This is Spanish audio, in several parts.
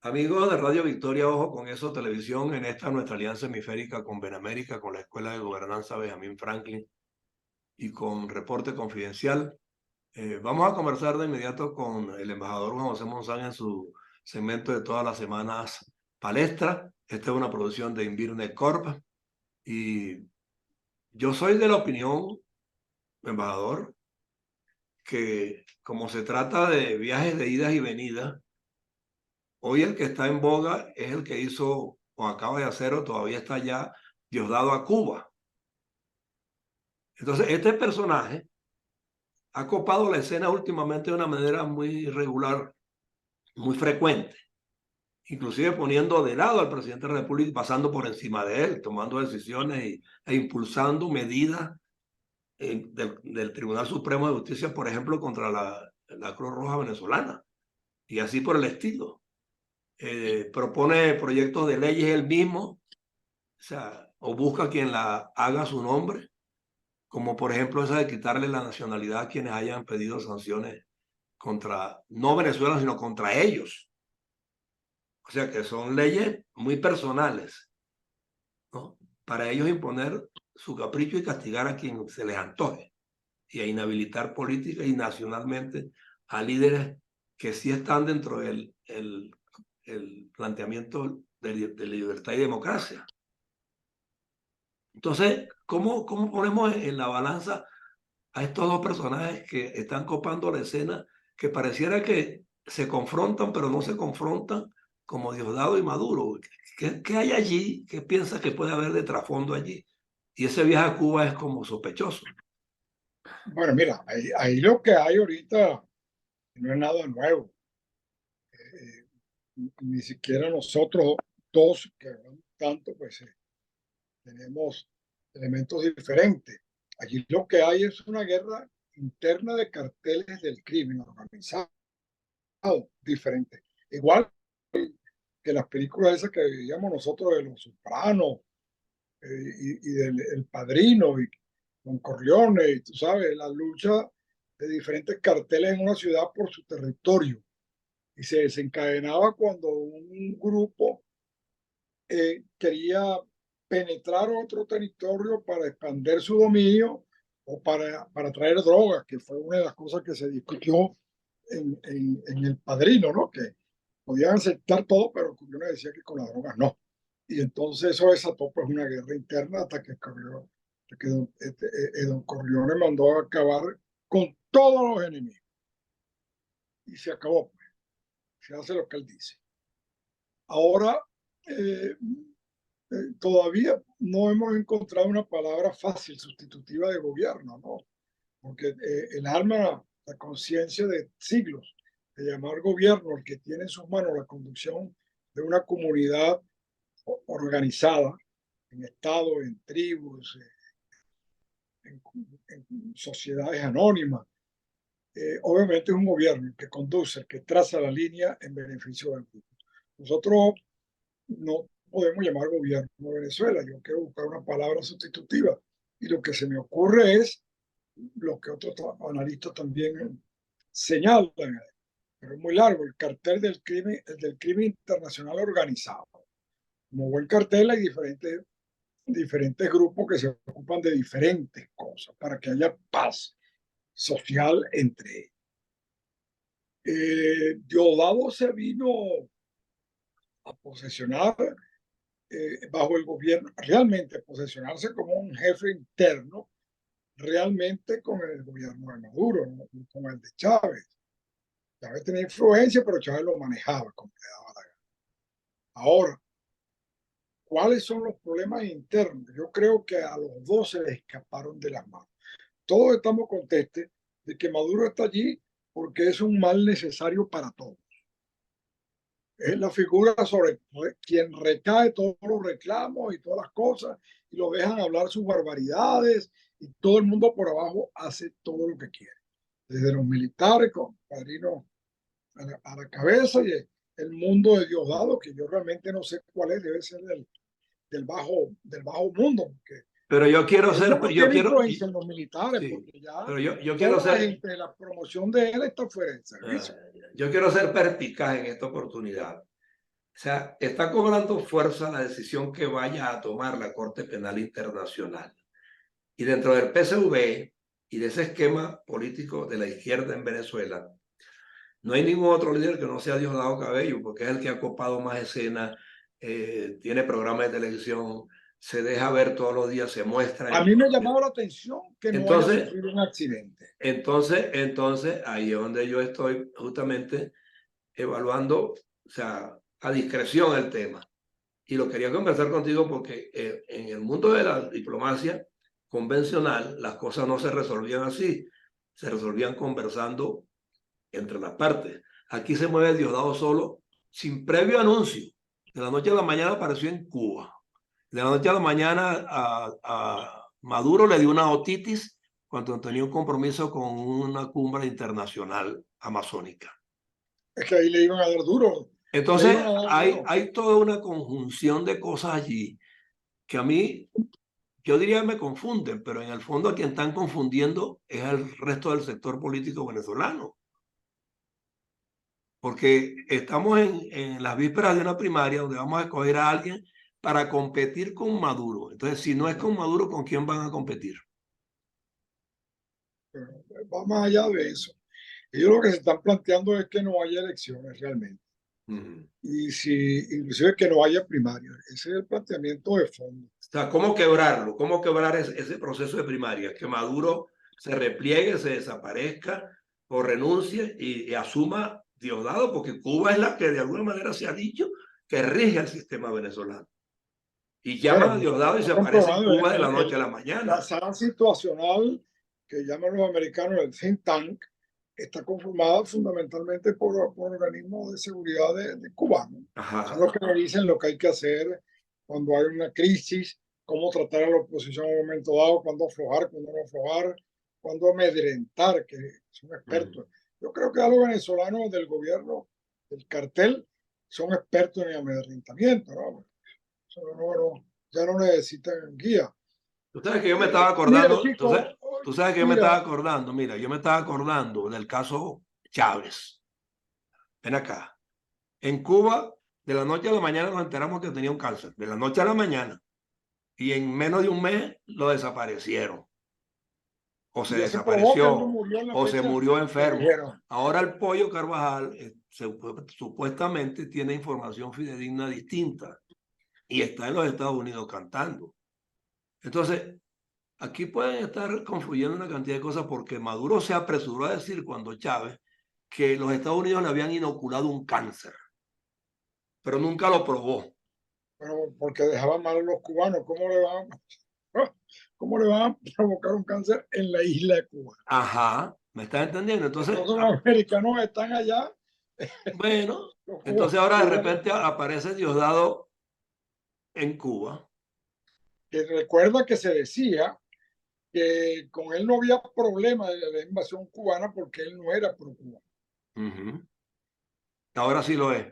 Amigos de Radio Victoria, ojo con eso, televisión, en esta nuestra alianza hemisférica con Benamérica, con la Escuela de Gobernanza Benjamin Franklin y con Reporte Confidencial. Vamos a conversar de inmediato con el embajador Juan José Monzán en su segmento de todas las semanas palestra. Esta es una producción de Invirne Corp. Y yo soy de la opinión, embajador, que como se trata de viajes de idas y venidas, hoy el que está en boga es el que hizo o acaba de hacer o todavía está ya Diosdado a Cuba. Entonces, este personaje ha copado la escena últimamente de una manera muy regular, muy frecuente, inclusive poniendo de lado al presidente de la República, pasando por encima de él, tomando decisiones e impulsando medidas del Tribunal Supremo de Justicia, por ejemplo, contra la Cruz Roja venezolana, y así por el estilo. Propone proyectos de leyes él mismo, o sea, o busca quien la haga a su nombre, como por ejemplo esa de quitarle la nacionalidad a quienes hayan pedido sanciones contra, no Venezuela, sino contra ellos. O sea que son leyes muy personales, ¿no? Para ellos imponer su capricho y castigar a quien se les antoje y a inhabilitar política y nacionalmente a líderes que sí están dentro del planteamiento de libertad y democracia. Entonces, ¿cómo ponemos en la balanza a estos dos personajes que están copando la escena, que pareciera que se confrontan, pero no se confrontan, como Diosdado y Maduro? ¿Qué hay allí? ¿Qué piensas que puede haber de trasfondo allí? Y ese viaje a Cuba es como sospechoso. Bueno, mira, ahí lo que hay ahorita no es nada nuevo. Eh, Ni siquiera nosotros dos, que hablamos tanto, pues tenemos elementos diferentes. Allí lo que hay es una guerra interna de carteles del crimen organizado, diferente. Igual que las películas esas que veíamos nosotros de Los Sopranos y del El Padrino y con Corleone, y tú sabes, la lucha de diferentes carteles en una ciudad por su territorio. Y se desencadenaba cuando un grupo quería penetrar otro territorio para expandir su dominio o para traer drogas, que fue una de las cosas que se discutió en El Padrino, ¿no? Que podían aceptar todo, pero Corleone decía que con las drogas no. Y entonces eso desató pues una guerra interna hasta que don Corleone mandó a acabar con todos los enemigos. Y se acabó, pues. Se hace lo que él dice. Ahora, eh, todavía no hemos encontrado una palabra fácil sustitutiva de gobierno, ¿no? Porque el alma, la conciencia de siglos de llamar gobierno el que tiene en sus manos la conducción de una comunidad organizada en estados, en tribus, en sociedades anónimas. Obviamente es un gobierno que conduce, que traza la línea en beneficio del pueblo. Nosotros no podemos llamar gobierno de Venezuela. Yo quiero buscar una palabra sustitutiva. Y lo que se me ocurre es lo que otros analistas también señalan, pero es muy largo, el cartel del crimen internacional organizado. Como buen cartel hay diferentes grupos que se ocupan de diferentes cosas para que haya paz social entre ellos. Diosdado se vino a posesionar bajo el gobierno, realmente posesionarse como un jefe interno, realmente con el gobierno de Maduro, no con el de Chávez. Chávez tenía influencia, pero Chávez lo manejaba como le daba la gana. Ahora, ¿cuáles son los problemas internos? Yo creo que a los dos se les escaparon de las manos. Todos estamos conscientes de que Maduro está allí porque es un mal necesario para todos. Es la figura sobre quien recae todos los reclamos y todas las cosas y lo dejan hablar sus barbaridades y todo el mundo por abajo hace todo lo que quiere. Desde los militares con Padrino a la cabeza y el mundo de Diosdado, que yo realmente no sé cuál es, debe ser del bajo mundo, porque Pero yo quiero él ya ser, no yo tiene quiero, influencia en los militares, sí, porque ya pero yo quiero toda la ser, gente de la promoción de él está fuera del eh, servicio. yo quiero ser perspicaz en esta oportunidad. sea, está cobrando fuerza la decisión que vaya a tomar la Corte Penal Internacional. Y dentro del PSV y de ese esquema político de la izquierda en Venezuela, no hay ningún otro líder que no sea Diosdado Cabello, porque es el que ha copado más escenas, tiene programas de televisión, se deja ver todos los días, se muestra. A mí me ha llamado la atención que no haya Entonces, sufrido un accidente. entonces, ahí es donde yo estoy justamente evaluando, o sea, a discreción el tema. Y lo quería conversar contigo porque en el mundo de la diplomacia convencional las cosas no se resolvían así, se resolvían conversando entre las partes. Aquí se mueve Diosdado solo, sin previo anuncio. De la noche a la mañana apareció en Cuba. De la noche a la mañana a Maduro le dio una otitis cuando tenía un compromiso con una cumbre internacional amazónica. Es que ahí le iban a dar duro. Le Entonces, iban a dar duro. hay toda una conjunción de cosas allí que a mí, yo diría me confunden, pero en el fondo a quien están confundiendo es el resto del sector político venezolano. Porque estamos en las vísperas de una primaria donde vamos a escoger a alguien para competir con Maduro. Entonces, si no es con Maduro, ¿con quién van a competir? Pero va más allá de eso. Ellos lo que se están planteando es que no haya elecciones realmente. Y si, inclusive que no haya primarias. Ese es el planteamiento de fondo. O sea, ¿cómo quebrarlo? ¿Cómo quebrar ese proceso de primaria? Que Maduro se repliegue, se desaparezca o renuncie y asuma Diosdado, porque Cuba es la que de alguna manera se ha dicho que rige el sistema venezolano. Y llama a Bueno, Diosdado y se está aparece en comprobado Cuba de la noche a la la mañana. sala situacional que llaman los americanos el think tank está conformada fundamentalmente por organismos de seguridad de cubanos. Son Ajá. los que me dicen lo que hay que hacer cuando hay una crisis, cómo tratar a la oposición en un momento dado, cuándo aflojar, cuándo no aflojar, cuándo amedrentar, que son expertos. Yo creo que a los venezolanos del gobierno, del cartel, son expertos en amedrentamiento, ¿no? Ya no necesitan guía. Tú sabes que yo me estaba Mira, acordando, chico, tú sabes que yo me estaba mira, acordando, mira, yo me estaba acordando del caso Chávez. Ven acá. En Cuba, de la noche a la mañana nos enteramos que tenía un cáncer, de la noche a la mañana. Y en menos de un mes lo desaparecieron. O se ya se probó que él no desapareció, murió en la o se fecha murió que enfermo. dijeron. Ahora el Pollo Carvajal supuestamente tiene información fidedigna distinta y está en los Estados Unidos cantando. Entonces, aquí pueden estar confluyendo una cantidad de cosas porque Maduro se apresuró a decir cuando Chávez que los Estados Unidos le habían inoculado un cáncer, pero nunca lo probó. Pero porque dejaban mal a los cubanos, cómo le van a provocar un cáncer en la isla de Cuba? Ajá, ¿me estás entendiendo? Entonces, Entonces los americanos están allá, bueno, los entonces ahora de cubanos, repente aparece Diosdado en Cuba. que recuerda que se decía que con él no había problema de la invasión cubana porque él no era pro Cuba. Ujú. Ahora sí lo es.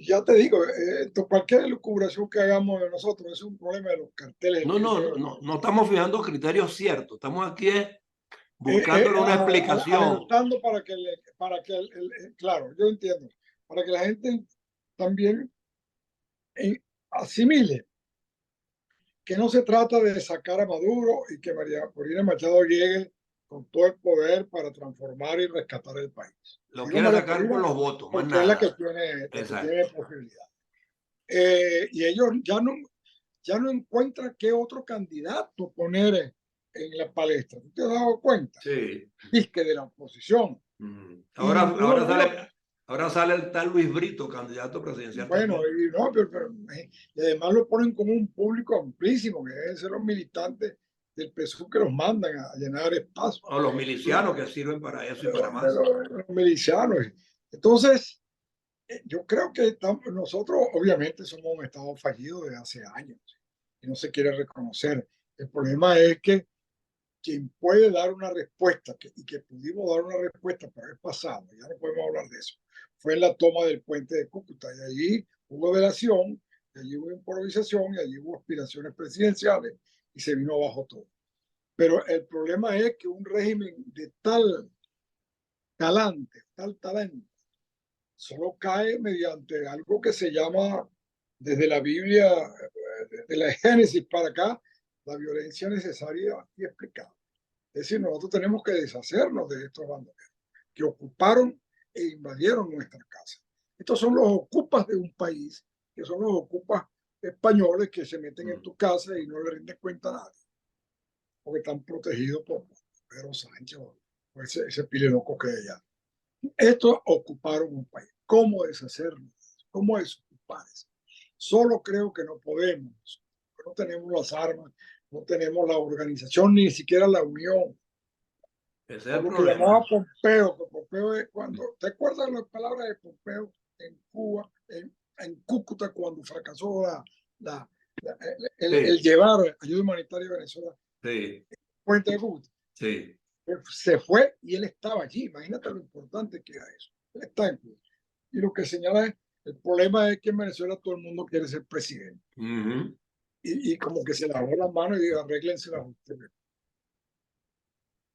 Ya te digo, cualquier elucubración que hagamos de nosotros es un problema de los carteles. No, no, no, no estamos fijando criterios ciertos. Estamos aquí buscándole una explicación. Adelantando para que claro, yo entiendo, para que la gente también asimile que no se trata de sacar a Maduro y que María Corina Machado llegue con todo el poder para transformar y rescatar el país. Lo Digo quiere María sacar por Corina los votos, más porque es nada. la que Exacto. tiene posibilidad. Y ellos ya no encuentran qué otro candidato poner en la palestra. ¿Tú te has dado cuenta? Sí. Es que de la oposición. Y Ahora, ninguno de ellos, ahora sale el tal Luis Brito, candidato presidencial bueno, también. y, no, y además lo ponen como un público amplísimo, que deben ser los militantes del PSUV que los mandan a llenar espacio. O los milicianos que sirven para eso y para más. Los milicianos. Entonces, yo creo que nosotros obviamente somos un Estado fallido desde hace años y no se quiere reconocer. El problema es que quien puede dar una respuesta y que pudimos dar una respuesta para el pasado, ya no podemos hablar de eso, fue en la toma del puente de Cúcuta y allí hubo delación, y allí hubo improvisación y allí hubo aspiraciones presidenciales y se vino abajo todo. Pero el problema es que un régimen de tal talante, solo cae mediante algo que se llama, desde la Biblia, de la Génesis para acá, la violencia necesaria y explicada. Es decir, nosotros tenemos que deshacernos de estos bandoleros que ocuparon e invadieron nuestras casas. Estos son los ocupas de un país, que son los ocupas españoles que se meten en tu casa y no le rinden cuenta a nadie, porque están protegidos por Pedro Sánchez o ese pile loco que hay allá. Estos ocuparon un país. ¿Cómo deshacernos? ¿Cómo desocupar eso? Solo creo que no podemos. No tenemos las armas, no tenemos la organización, ni siquiera la unión. Ese es Por el lo que llamaba problema. Pompeo, que Pompeo es cuando, ¿te acuerdas las palabras de Pompeo en Cuba, en Cúcuta, cuando fracasó la, el Sí, llevar ayuda humanitaria a Venezuela? sí, Puente de Cúcuta. sí. Se fue y él estaba allí. Imagínate lo importante que era eso. Él está en Cuba. Y lo que señala es, el problema es que en Venezuela todo el mundo quiere ser presidente. Ujú. Y como que se lavó las manos y dijo, arréglense las ustedes.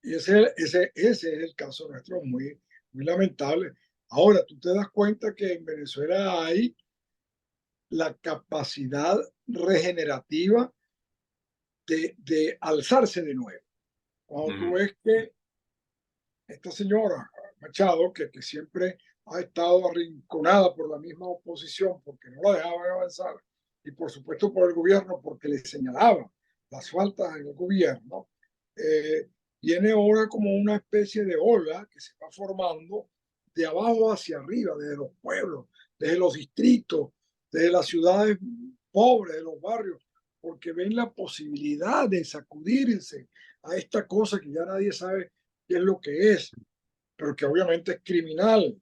Y ese es el caso nuestro, muy lamentable. Ahora, tú te das cuenta que en Venezuela hay la capacidad regenerativa de alzarse de nuevo. Cuando tú ves que esta señora Machado, que siempre ha estado arrinconada por la misma oposición porque no la dejaban avanzar, y por supuesto por el gobierno porque le señalaba las faltas en el gobierno, eh, viene ahora como una especie de ola que se va formando de abajo hacia arriba, desde los pueblos, desde los distritos, desde las ciudades pobres, de los barrios, porque ven la posibilidad de sacudirse a esta cosa que ya nadie sabe qué es lo que es, pero que obviamente es criminal.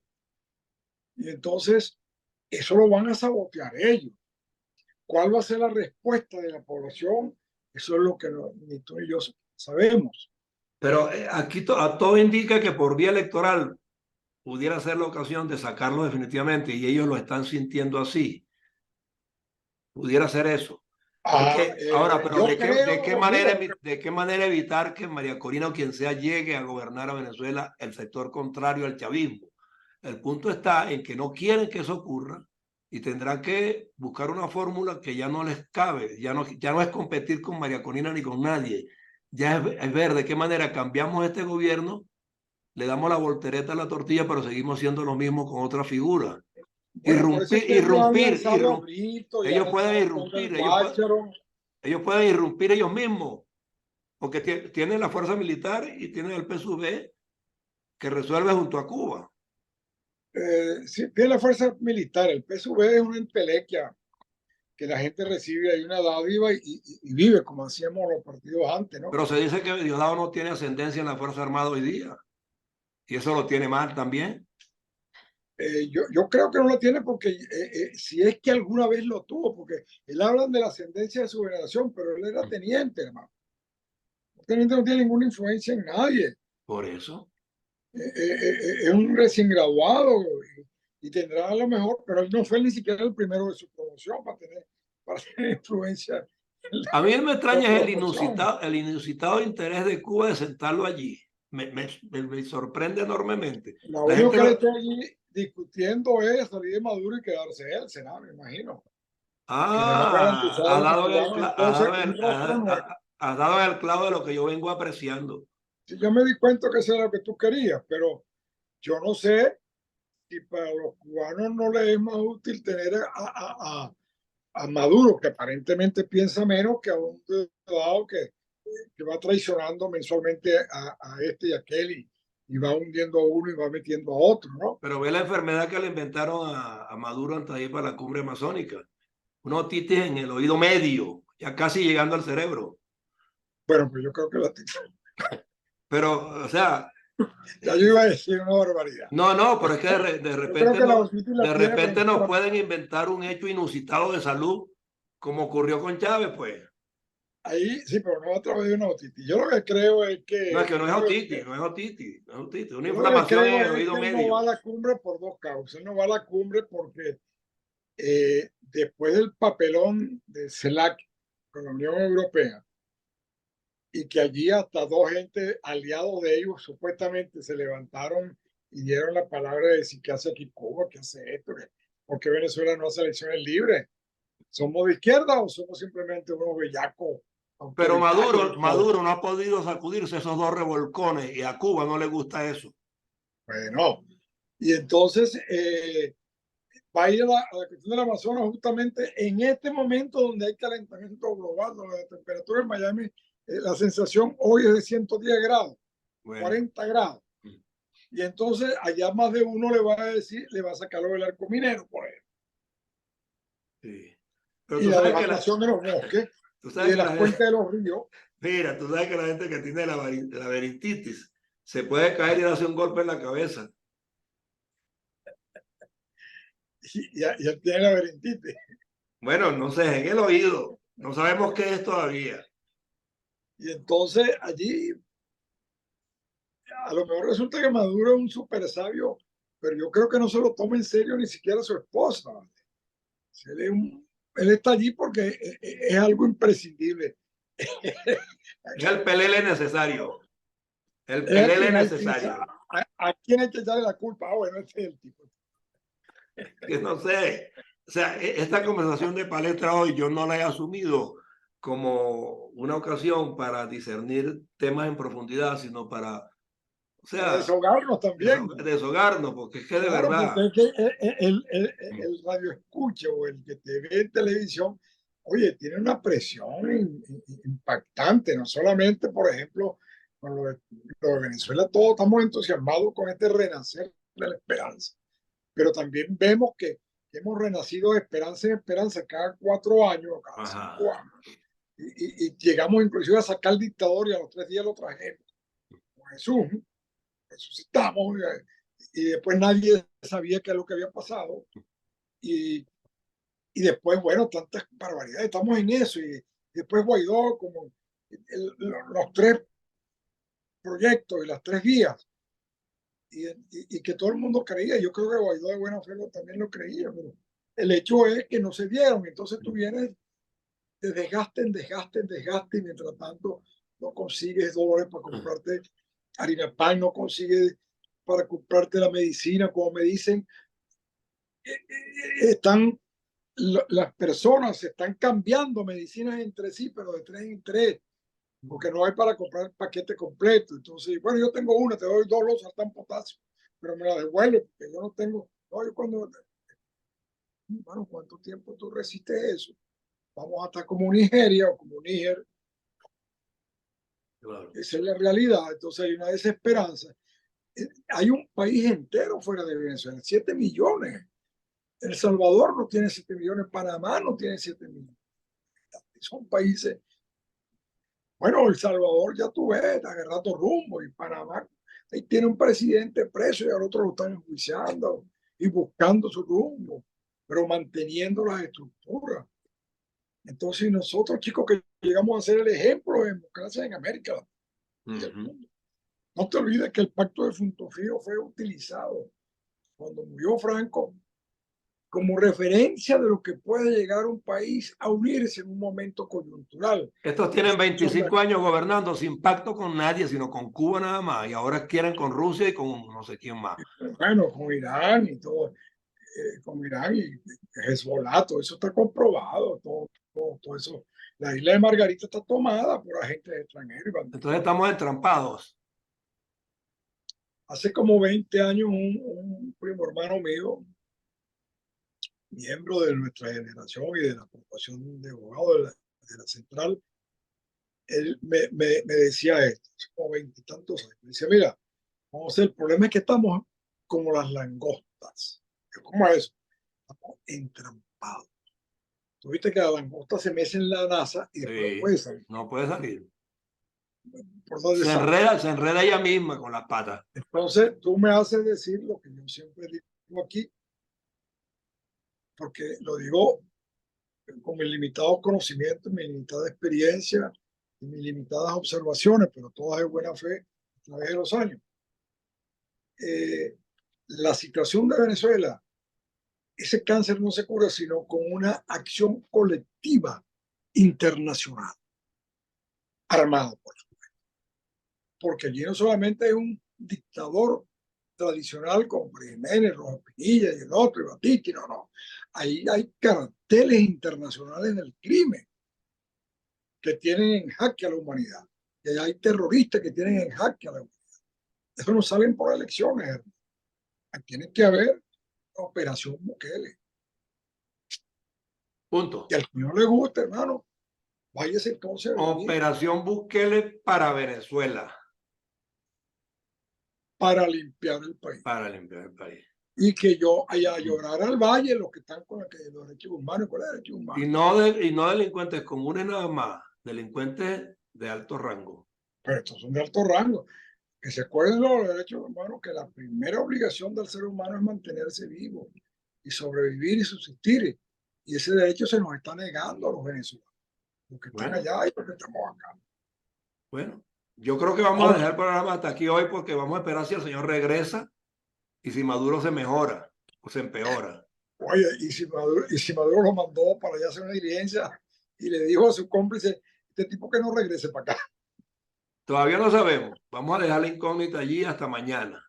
Y entonces eso lo van a sabotear ellos. ¿Cuál va a ser la respuesta de la población? Eso es lo que no, ni tú ni yo sabemos. Pero aquí a todo indica que por vía electoral pudiera ser la ocasión de sacarlo definitivamente y ellos lo están sintiendo así. Pudiera ser eso. Porque ahora, pero Yo creo, mira, de qué manera evitar que María Corina o quien sea llegue a gobernar a Venezuela el sector contrario al chavismo? El punto está en que no quieren que eso ocurra y tendrán que buscar una fórmula que ya no les cabe, ya no es competir con María Corina ni con nadie, ya es ver de qué manera cambiamos este gobierno, le damos la voltereta a la tortilla, pero seguimos siendo lo mismo con otra figura. bueno, por eso es que ellos han lanzado a Brito y han Ellos pueden lanzado a Conde el irrumpir, Guácharo. ellos pueden irrumpir ellos mismos, porque tienen la fuerza militar y tienen el PSUV que resuelve junto a Cuba. Sí, tiene la fuerza militar, el PSV es una entelequia que la gente recibe ahí una dádiva y vive como hacíamos los partidos antes, ¿no? Pero se dice que Diosdado no tiene ascendencia en la Fuerza Armada hoy día, y eso lo tiene mal también. Yo creo que no lo tiene porque si es que alguna vez lo tuvo, porque él habla de la ascendencia de su generación, pero él era teniente, hermano. El teniente no tiene ninguna influencia en nadie. Por eso. Es un recién graduado y tendrá a lo mejor, pero él no fue ni siquiera el primero de su promoción para tener influencia en A mí me la extraña es promoción. el inusitado interés de Cuba de sentarlo allí. Me sorprende enormemente. Lo La único gente que le lo, está allí discutiendo es salir de Maduro y quedarse él, será, me imagino, que le va a garantizar ha los dado cubanos entonces un rostro nuevo. ha dado en el clavo de lo que yo vengo apreciando. Si yo me di cuenta que eso era lo que tú querías, pero yo no sé si para los cubanos no les es más útil tener a Maduro, que aparentemente piensa menos que a un dado que va traicionando mensualmente a este y a aquel y va hundiendo a uno y va metiendo a otro, ¿no? Pero ve la enfermedad que le inventaron a Maduro antes de ir para la cumbre amazónica. Una otitis en el oído medio, ya casi llegando al cerebro. Bueno, pues yo creo que Pero, o sea, ya yo iba a decir una barbaridad. no, no, pero es que Yo creo que la otitis la de tiene repente nos pensando. pueden inventar un hecho inusitado de salud, como ocurrió con Chávez, pues. Ahí sí, pero no a través de una otitis. Yo lo que creo es No, es que, que no es otitis, no es otitis, no es otitis, una yo lo que inflamación en creo el es oído que él no va a medio. la cumbre por dos causas. Él no va a la cumbre porque después del papelón de CELAC con la Unión Europea, y que allí hasta dos gente aliados de ellos supuestamente se levantaron y dieron la palabra de decir qué hace aquí Cuba, qué hace esto, por qué Venezuela no hace elecciones libres. ¿Somos de izquierda o somos simplemente unos bellacos Pero autoritarios? Maduro no ha podido sacudirse esos dos revolcones y a Cuba no le gusta eso. Bueno, y entonces va a ir a la cuestión del Amazonas justamente en este momento donde hay calentamiento global, donde la temperatura en Miami, la sensación hoy es de 110 grados, Bueno. 40 grados. Y entonces allá más de uno le va a decir, le va a sacar lo del arco minero, por ejemplo. Sí. Pero Y la devastación de los bosques y de las cuencas de los ríos. Mira, tú sabes que la gente que tiene la laberintitis se puede caer y darse un golpe en la cabeza. Y ya tiene la laberintitis. Bueno, no sé, en el oído. No sabemos qué es todavía. Y entonces allí, a lo mejor resulta que Maduro es un super sabio, pero yo creo que no se lo toma en serio ni siquiera su esposa. Él está allí porque es algo imprescindible. Es el pelele necesario. El pelele necesario. ¿A quién hay que echarle la culpa? Ah, bueno, este es el tipo. Que no sé. O sea, esta conversación de palestra hoy yo no la he asumido como una ocasión para discernir temas en profundidad, sino para, o sea, desahogarnos también. Deshogarnos, porque es que de Claro, verdad. porque es que el radio escucha o el que te ve en televisión, oye, tiene una presión impactante, no solamente, por ejemplo, con lo de Venezuela, todos estamos entusiasmados con este renacer de la esperanza, pero también vemos que hemos renacido de esperanza en esperanza cada 4 años, cada Ajá. 5 años, y llegamos inclusive a sacar el dictador y a los 3 días lo trajimos. Con Jesús, resucitamos y después nadie sabía qué es lo que había pasado. Y después, bueno, tantas barbaridades, estamos en eso. Y después Guaidó, como los 3 proyectos y las 3 vías. Y que todo el mundo creía. Yo creo que Guaidó de buena fe también lo creía, pero el hecho es que no se dieron. Entonces tú vienes de desgaste en desgaste en desgaste y mientras tanto no consigues dólares para comprarte harina pan, no consigues para comprarte la medicina, como me dicen, están las personas están cambiando medicinas entre sí, pero de 3 en 3, porque no hay para comprar el paquete completo. Entonces, bueno, yo tengo una, te doy 2 losartán potasio, pero me la devuelve porque yo no tengo. No, yo cuando, bueno, ¿cuánto tiempo tú resistes eso? Vamos a estar como Nigeria o como Níger. Claro. Esa es la realidad. Entonces hay una desesperanza. Hay un país entero fuera de Venezuela, 7 millones. El Salvador no tiene 7 millones, Panamá no tiene 7 millones. Son países. Bueno, El Salvador ya tú ves, agarrando rumbo, y Panamá ahí tiene un presidente preso y al otro lo están enjuiciando y buscando su rumbo, pero manteniendo las estructuras. Entonces nosotros, chicos, que llegamos a ser el ejemplo de democracia en América y el mundo. No te olvides que el pacto de Punto Fijo fue utilizado cuando murió Franco como referencia de lo que puede llegar un país a unirse en un momento coyuntural. Estos tienen 25 años gobernando sin pacto con nadie, sino con Cuba nada más, y ahora quieren con Rusia y con no sé quién más. Bueno, con Irán y todo, con Irán y Hezbollah, todo eso está comprobado, todo eso. La isla de Margarita está tomada por agentes extranjeros. Entonces estamos entrampados. Hace como 20 años un primo hermano mío, miembro de nuestra generación y de la Corporación de Abogados de la Central, él me decía esto, hace como 20 y tantos años. Me decía, mira, vamos a ver, el problema es que estamos como las langostas. ¿Cómo es eso? Estamos entrampados. Tú viste que la langosta se mece en la NASA y después no puede salir. No puede salir. ¿Por dónde sale? Se enreda ella misma con las patas. Entonces, tú me haces decir lo que yo siempre digo aquí, porque lo digo con mis limitados conocimientos, mi limitada experiencia y mis limitadas observaciones, pero todas de buena fe a través de los años. La situación de Venezuela, ese cáncer no se cura sino con una acción colectiva internacional, armada, por supuesto. Porque allí no solamente es un dictador tradicional como Jiménez, Rojas Pinilla y el otro, y Batista, no. Ahí hay carteles internacionales del crimen que tienen en jaque a la humanidad. Y ahí hay terroristas que tienen en jaque a la humanidad. Eso no salen por elecciones, hermano. Tiene que haber operación Bukele. Punto. Y al que no le gusta, hermano, váyase entonces a vivir. Operación Bukele para Venezuela. Para limpiar el país. Para limpiar el país. Y que yo haya a llorar al valle los que están con los derechos humanos. ¿Cuál es el derecho humano? Y no delincuentes comunes nada más, delincuentes de alto rango. Pero estos son de alto rango. Que se acuerden los derechos humanos que la primera obligación del ser humano es mantenerse vivo y sobrevivir y subsistir. Y ese derecho se nos está negando a los venezolanos, los que están allá y los que estamos acá. Bueno, yo creo que vamos a dejar el programa hasta aquí hoy porque vamos a esperar si el señor regresa y si Maduro se mejora o se empeora. Oye, y si Maduro lo mandó para allá hacer una diligencia y le dijo a su cómplice, este tipo que no regrese para acá. Todavía no sabemos. Vamos a dejar la incógnita allí hasta mañana.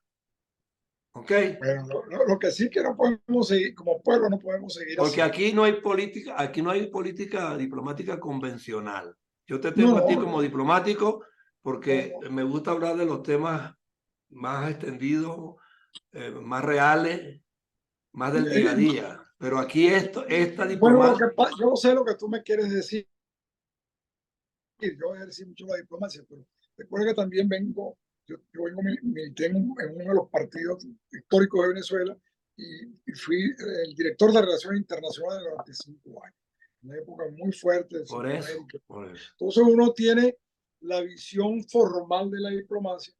¿Ok? Bueno, lo que sí que no podemos seguir, como pueblo no podemos seguir porque así. aquí no hay política diplomática convencional. Yo te tengo a ti como diplomático porque me gusta hablar de los temas más extendidos, más reales, más del día a día. Pero aquí esta diplomacia... Bueno, yo sé lo que tú me quieres decir. Yo ejercí mucho la diplomacia, pero recuerda que también milité en uno de los partidos históricos de Venezuela y fui el director de Relaciones Internacionales durante 5 años. Una época muy fuerte de Centroamérica. Entonces uno tiene la visión formal de la diplomacia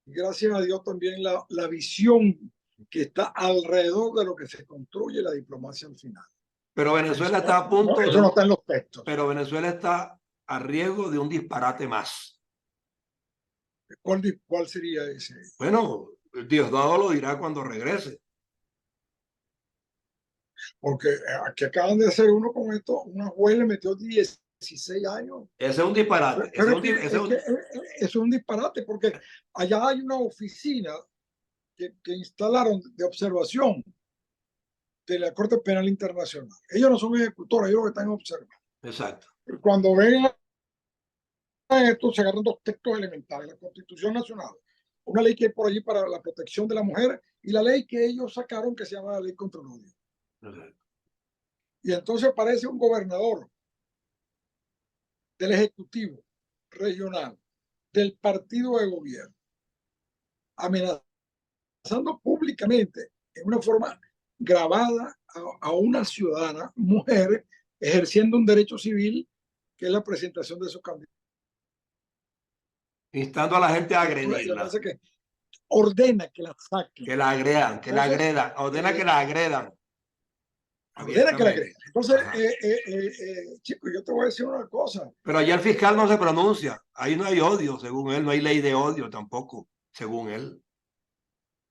y gracias a Dios también la visión que está alrededor de lo que se construye la diplomacia al final. Pero Venezuela está a punto eso no está en los textos. Pero Venezuela está a riesgo de un disparate más. ¿Cuál sería ese? Bueno, Diosdado lo dirá cuando regrese. Porque aquí acaban de hacer uno con esto, una juez le metió 16 años. Ese es un disparate. Es un disparate porque allá hay una oficina que instalaron de observación de la Corte Penal Internacional. Ellos no son ejecutores, ellos lo que están observando. Exacto. Cuando ven esto, se agarran 2 textos elementales, la Constitución Nacional, una ley que hay por allí para la protección de la mujer y la ley que ellos sacaron que se llama la Ley contra el Odio. Y entonces aparece un gobernador del Ejecutivo Regional, del partido de gobierno, amenazando públicamente, en una forma grabada, a una ciudadana, mujer, ejerciendo un derecho civil, que es la presentación de esos candidatos. Instando a la gente a agredirla. Que ordena que la saquen. Que la agredan, que la agredan. Ordena que la agredan. Ordena que la agredan. Entonces, chicos, yo te voy a decir una cosa. Pero allá el fiscal no se pronuncia. Ahí no hay odio, según él. No hay ley de odio tampoco, según él.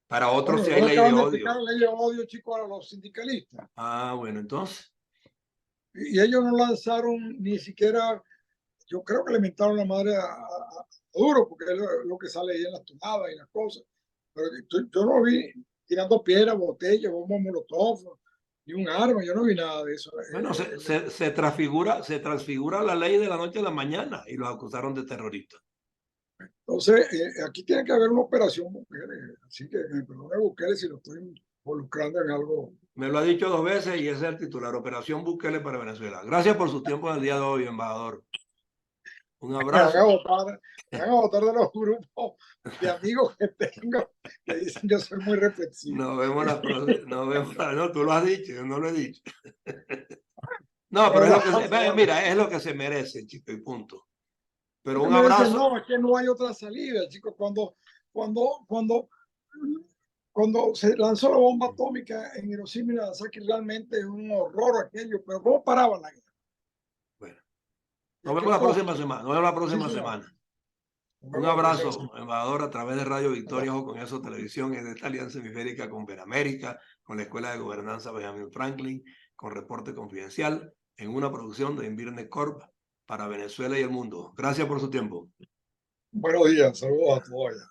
Para otros sí hay ley de odio. La ley de odio, chicos, a los sindicalistas. Ah, bueno, entonces. Y ellos no lanzaron ni siquiera, yo creo que le mentaron la madre a Duro, porque es lo que sale ahí en las tonadas y las cosas. Pero yo no vi tirando piedras, botellas, bombas molotov, ni un arma, yo no vi nada de eso. Bueno, se transfigura la ley de la noche a la mañana y los acusaron de terroristas. Entonces, aquí tiene que haber una operación Bukele, así que me perdone Bukele si lo estoy involucrando en algo. Me lo ha dicho 2 veces y ese es el titular, Operación Bukele para Venezuela. Gracias por su tiempo en el día de hoy, embajador. Un abrazo. Me van a votar de los grupos de amigos que tengo que dicen que yo soy muy reflexivo. Nos vemos la próxima. No, tú lo has dicho, yo no lo he dicho. No, pero es lo que se merece, chico, y punto. Pero un abrazo. No, es que no hay otra salida, chicos. Cuando se lanzó la bomba atómica en Hiroshima y Nagasaki, realmente es un horror aquello, pero ¿cómo paraban la guerra? Bueno, nos vemos la próxima semana. Un abrazo, embajador, a través de Radio Victoria o con eso Televisión, en esta alianza hemisférica con Beramérica, con la Escuela de Gobernanza Benjamin Franklin, con Reporte Confidencial, en una producción de Invirne Corp para Venezuela y el mundo. Gracias por su tiempo. Buenos días, saludos a todos allá.